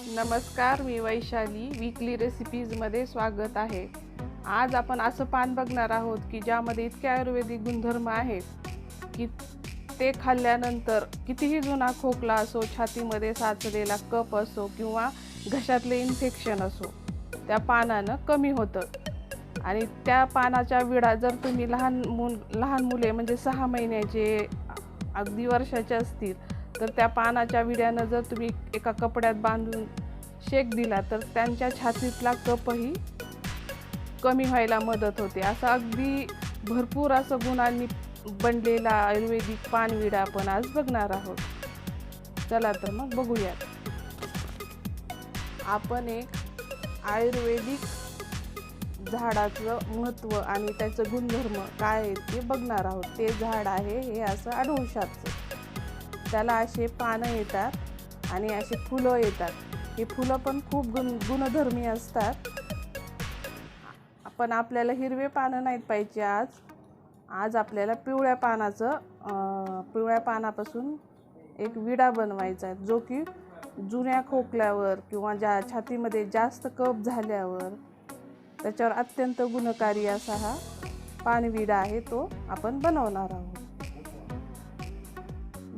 नमस्कार, मी वैशाली. वीकली रेसिपीजमध्ये स्वागत आहे. आज आपण असं पान बघणार आहोत की ज्यामध्ये इतके आयुर्वेदिक गुणधर्म आहेत की ते खाल्ल्यानंतर कितीही जुना खोकला असो, छातीमध्ये साचलेला कफ असो किंवा घशातले इन्फेक्शन असो, त्या पानानं कमी होतं. आणि त्या पानाच्या विडा जर तुम्ही लहान मुले म्हणजे 6 महिन्याचे अगदी वर्षाचे असतील तर त्या पानाच्या विड्यानं जर तुम्ही एका कपड्यात बांधून शेक दिला तर त्यांच्या छातीतला कफही कमी व्हायला मदत होते. असं अगदी भरपूर असं गुणांनी बनलेला आयुर्वेदिक पानविडा आपण आज बघणार आहोत. चला तर मग बघूयात. आपण एक आयुर्वेदिक झाडाचं महत्त्व आणि त्याचं गुणधर्म काय आहेत ते बघणार आहोत. ते झाड आहे हे असं अडुळशाचं. त्याला असे पानं येतात आणि असे फुलं येतात. हे फुलं पण खूप गुणधर्मी असतात. पण आपल्याला हिरवे पानं नाहीत पाहिजे. आज आपल्याला पिवळ्या पानापासून एक विडा बनवायचा आहे, जो की जुन्या खोकल्यावर किंवा ज्या छातीमध्ये जास्त कफ झाल्यावर त्याच्यावर अत्यंत गुणकारी असा हा पानविडा आहे, तो आपण बनवणार आहोत.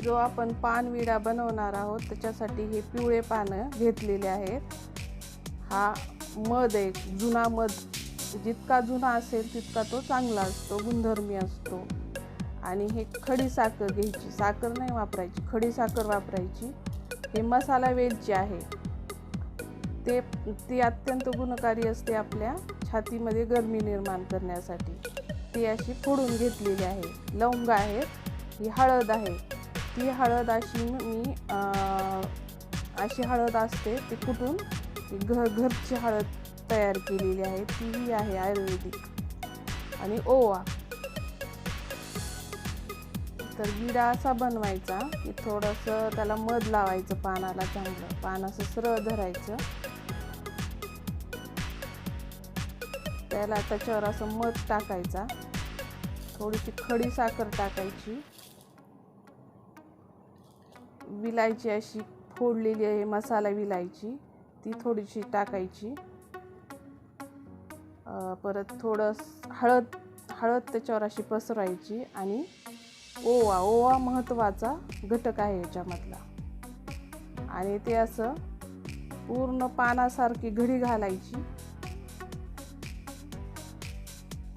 जो आपण पानविडा बनवणार आहोत त्याच्यासाठी हे पिवळे पानं घेतलेले आहेत. हा मध आहे, जुना मध. जितका जुना असेल तितका तो चांगला असतो, गुणधर्मी असतो. आणि हे खडी साखर घ्यायची, साखर नाही वापरायची, खडी साखर वापरायची. हे मसाला वेलची आहे, ती अत्यंत गुणकारी असते आपल्या छातीमध्ये गरमी निर्माण करण्यासाठी. ती अशी फोडून घेतलेली आहे. लवंग आहे, ही हळद आहे. ती हळद अशी हळद असते, ती कुठून घरची हळद तयार केलेली आहे, ती आहे आयुर्वेदिक. आणि ओवा. तर विडा असा बनवायचा की थोडंसं त्याला मध लावायचं पानाला, चांगलं पान असं सरळ धरायचं, त्याच्यावर असं मध टाकायचा, थोडीशी खडी साखर टाकायची, विलायची अशी फोडलेली आहे मसाला विलायची, ती थोडीशी टाकायची. परत थोडं हळद त्याच्यावर अशी पसरवायची. आणि ओवा महत्त्वाचा घटक आहे याच्यामधला. आणि ते असं पूर्ण पानासारखी घडी घालायची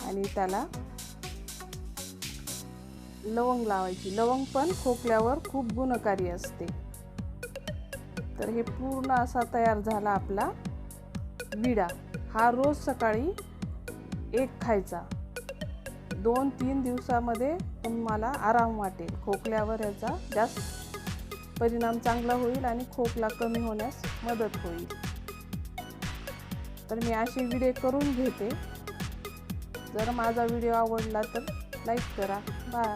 आणि त्याला लवंग लावायची. लवंग पण खोकल्यावर खूप गुणकारी असते. तर हे पूर्ण असा तयार झाला आपला विडा. हा रोज सकाळी एक खायचा. 2-3 दिवसामध्ये तुम्हाला आराम वाटेल. खोकल्यावर याचा जास्त परिणाम चांगला होईल आणि खोकला कमी होण्यास मदत होईल. तर मी असे व्हिडिओ करून घेते. जर माझा व्हिडिओ आवडला तर लाईक करा. बाय.